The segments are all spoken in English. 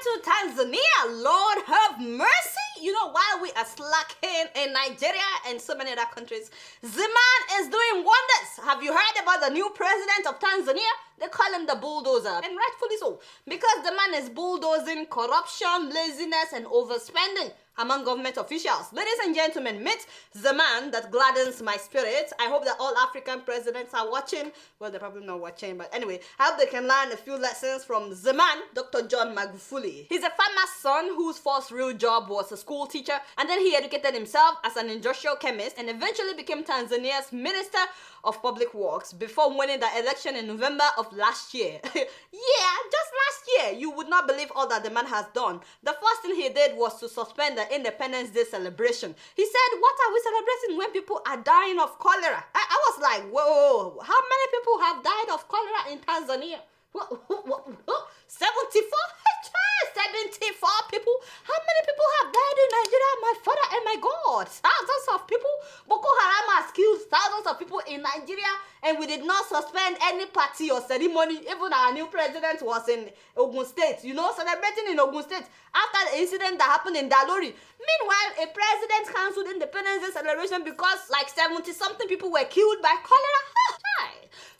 to Tanzania. Lord have mercy. You know, while we are slacking in Nigeria and so many other countries, the man is doing wonders. Have you heard about the new president of Tanzania? They call him the Bulldozer, and rightfully so, because the man is bulldozing corruption, laziness, and overspending among government officials. Ladies and gentlemen, meet the man that gladdens my spirit. I hope that all African presidents are watching. Well, they're probably not watching, but anyway, I hope they can learn a few lessons from the man, Dr. John Magufuli. He's a farmer's son whose first real job was a school teacher, and then he educated himself as an industrial chemist and eventually became Tanzania's Minister of Public Works before winning the election in November of last year. Yeah, just last year. You would not believe all that the man has done. The first thing he did was to suspend the Independence Day celebration. He said, what are we celebrating when people are dying of cholera? I was like, whoa, how many people have died of cholera in Tanzania? 74? 74 people? How many people have died in Nigeria? My father and my God. Thousands of people. Boko Haram has killed thousands of people in Nigeria, and we did not suspend any party or ceremony. Even our new president was in Ogun State, you know, celebrating in Ogun State after the incident that happened in Dalori. Meanwhile, a president cancelled Independence Day celebration because like 70-something people were killed by cholera.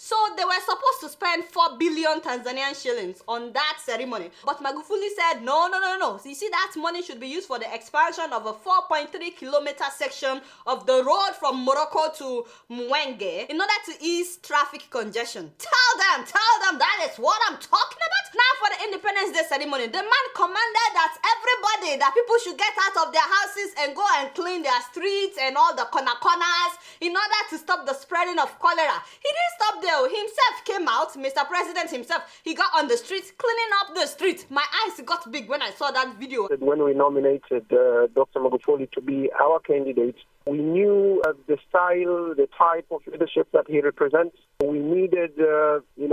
So they were supposed to spend 4 billion Tanzanian shillings on that ceremony. But Magufuli said, no. So you see, that money should be used for the expansion of a 4.3-kilometer section of the road from Morocco to Mwenge in order to ease traffic congestion. Tell them that is what I'm talking about. Now for the Independence Day ceremony, the man commanded that that people should get out of their houses and go and clean their streets and all the corners in order to stop the spreading of cholera. He didn't stop there. Himself came out, Mr. President himself. He got on the streets, cleaning up the streets. My eyes got big when I saw that video. When we nominated Dr. Magufuli to be our candidate, we knew the style, the type of leadership that he represents. We needed,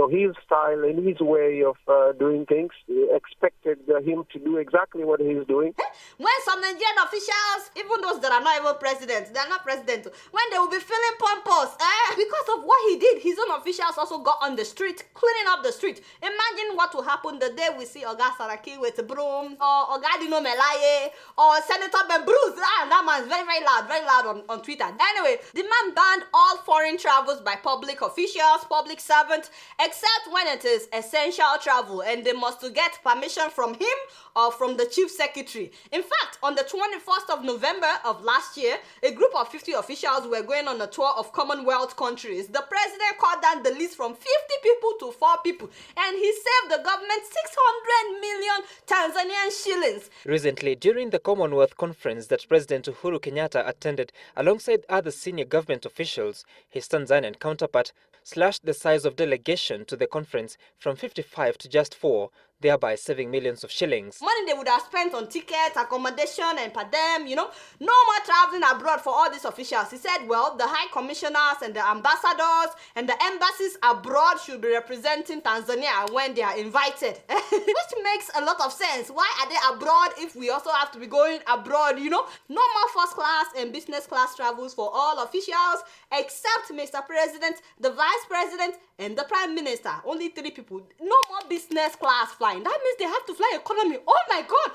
his style and his way of doing things. We expected him to do exactly what he's doing. When some Nigerian officials, even those that are not even president, they are not president, when they will be feeling pompous, because of what he did, his own officials also got on the street, cleaning up the street. Imagine what will happen the day we see Oga Saraki with a broom, or Oga Dino Melaye, or Senator Ben Bruce. That man's very, very loud on Twitter. Anyway, the man banned all foreign travels by public officials, public servants, except when it is essential travel, and they must to get permission from him or from the chief secretary. In fact, on the 21st of November of last year, a group of 50 officials were going on a tour of Commonwealth countries. The president cut down the list from 50 people to 4 people, and he saved the government 600 million Tanzanian shillings. Recently, during the Commonwealth conference that President Uhuru Kenyatta attended alongside other senior government officials, his Tanzanian counterpart slashed the size of delegation to the conference from 55 to just 4, thereby saving millions of shillings. Money they would have spent on tickets, accommodation, and per them, no more traveling abroad for all these officials. He said, well, the high commissioners and the ambassadors and the embassies abroad should be representing Tanzania when they are invited. Which makes a lot of sense. Why are they abroad if we also have to be going abroad, No more first class and business class travels for all officials except Mr. President, the Vice President, and the Prime Minister. Only 3 people. No more business class flying. That means they have to fly economy. Oh my God.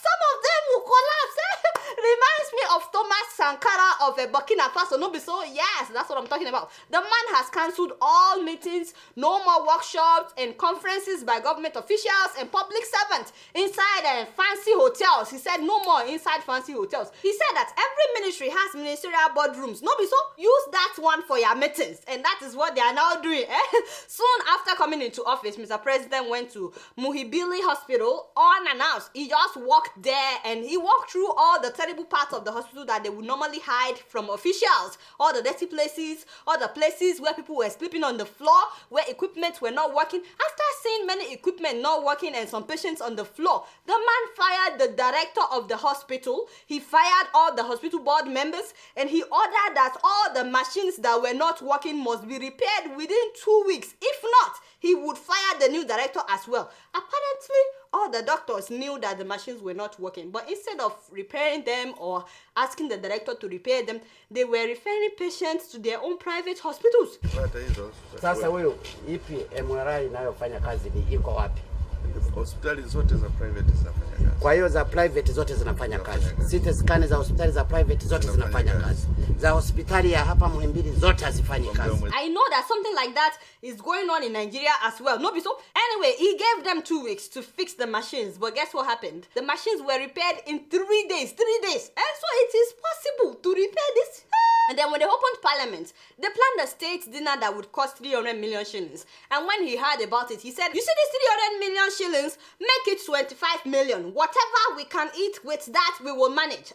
Some of them will collapse. Reminds me of Thomas Sankara of Burkina Faso. No be so? Yes, that's what I'm talking about. The man has cancelled all meetings, no more workshops and conferences by government officials and public servants inside fancy hotels. He said no more inside fancy hotels. He said that every ministry has ministerial boardrooms. No be so? Use that one for your meetings. And that is what they are now doing. Soon after coming into office, Mr. President went to Muhimbili Hospital unannounced. He just walked there and he walked through all the terrible parts of the hospital that they would normally hide from officials. All the dirty places, all the places where people were sleeping on the floor, where equipment were not working. After seeing many equipment not working and some patients on the floor, the man fired the director of the hospital. He fired all the hospital board members, and he ordered that all the machines that were not working must be repaired within 2 weeks. If not, he would fire the new director as well. Apparently, all the doctors knew that the machines were not working, but instead of repairing them or asking the director to repair them, they were referring patients to their own private hospitals. Sasa wewe ipi MRI inayofanya kazi ni iko wapi? Hospitali zote za private zinafanya kazi. Kwa hiyo za private zote zinafanya kazi. CT scan za hospitali za private zote zinafanya kazi. Za hospitali ya hapa Muhimbili zote hazifanyi kazi. I know that something like that is going on in Nigeria as well. No, so anyway, he gave them 2 weeks to fix the machines, but guess what happened? The machines were repaired in 3 days. 3 days. And so it is possible to repair this. And then when they opened parliament, they planned a state dinner that would cost 300 million shillings. And when he heard about it, he said, you see this 300 million shillings, make it 25 million. Whatever we can eat with that, we will manage.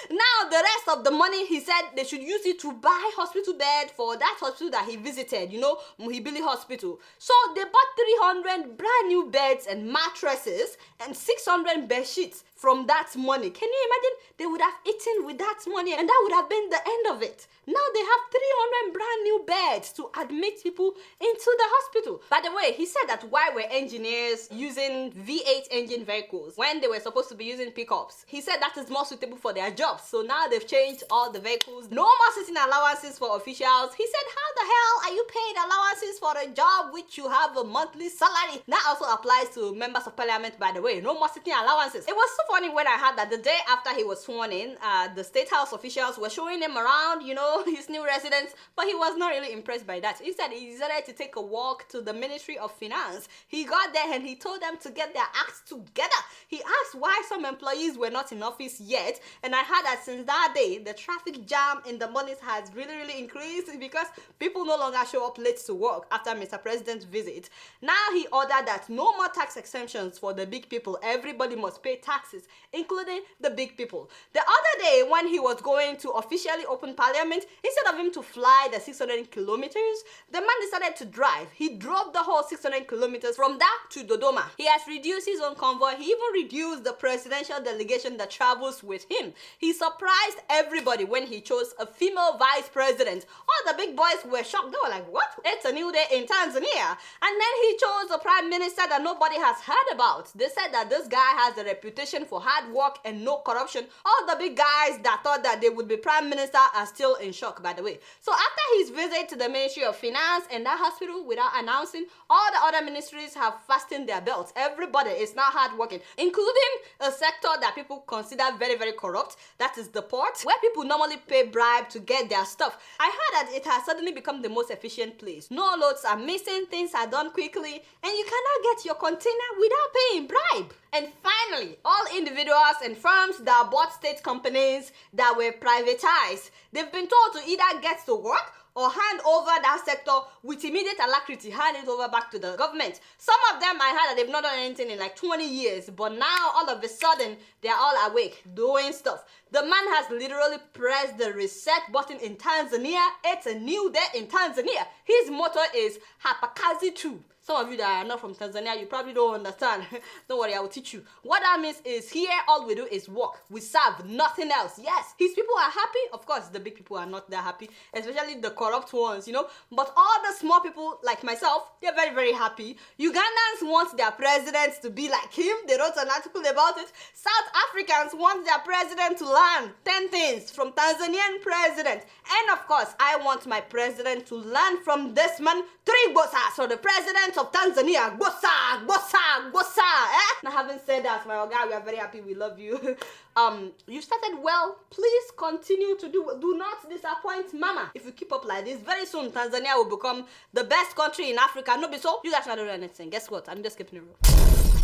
Now, the rest of the money, he said they should use it to buy hospital bed for that hospital that he visited, you know, Muhimbili Hospital. So they bought 300 brand new beds and mattresses and 600 bed sheets from that money. Can you imagine? They would have eaten with that money and that would have been the end of it. Now they have 300 brand new beds to admit people into the hospital. By the way, he said that why were engineers using V8 engine vehicles when they were supposed to be using pickups? He said that is more suitable for their jobs. So now they've changed all the vehicles. No more sitting allowances for officials. He said, how the hell are you paid allowances for a job which you have a monthly salary? That also applies to members of parliament, by the way. No more sitting allowances. It was so funny when I heard that the day after he was sworn in, the State House officials were showing him around, you know, his new residence, but he was not really impressed by that. Instead, he decided to take a walk to the Ministry of Finance. He got there and he told them to get their acts together. He asked why some employees were not in office yet, and I heard that since that day, the traffic jam in the mornings has really increased because people no longer show up late to work after Mr. President's visit. Now he ordered that no more tax exemptions for the big people. Everybody must pay taxes, including the big people. The other day, when he was going to officially open parliament, instead of him to fly the 600 kilometers, the man decided to drive. He drove the whole 600 kilometers from that to Dodoma. He has reduced his own convoy. He even reduced the presidential delegation that travels with him. He surprised everybody when he chose a female vice president. All the big boys were shocked. They were like, what? It's a new day in Tanzania. And then he chose a prime minister that nobody has heard about. They said that this guy has a reputation for hard work and no corruption. All the big guys that thought that they would be prime minister are still in shock, by the way. So after his visit to the Ministry of Finance and that hospital, without announcing, all the other ministries have fastened their belts. Everybody is now hardworking, including a sector that people consider very corrupt. That is the port, where people normally pay bribe to get their stuff. I heard that it has suddenly become the most efficient place. No loads are missing, things are done quickly, and you cannot get your container without paying bribe. And finally, all individuals and firms that bought state companies that were privatized, they've been told to either get to work or hand over that sector with immediate alacrity, hand it over back to the government. Some of them, I heard that they've not done anything in like 20 years, but now all of a sudden, they're all awake, doing stuff. The man has literally pressed the reset button in Tanzania. It's a new day in Tanzania. His motto is Hapakazi 2. Some of you that are not from Tanzania, you probably don't understand. Don't worry, I will teach you. What that means is here, all we do is work. We serve, nothing else. Yes, his people are happy. Of course, the big people are not that happy, especially the corrupt ones, you know. But all the small people, like myself, they're very happy. Ugandans want their president to be like him. They wrote an article about it. South Africans want their president to learn 10 things from Tanzanian president. And of course, I want my president to learn from this man, 3 Bosa. So the president of Tanzania, Bosa. Now, having said that, my guy, we are very happy. We love you. You started well. Please continue to do not disappoint mama. If you keep up like this, very soon Tanzania will become the best country in Africa. No, be so. You guys not doing anything. Guess what? I'm just keeping it real.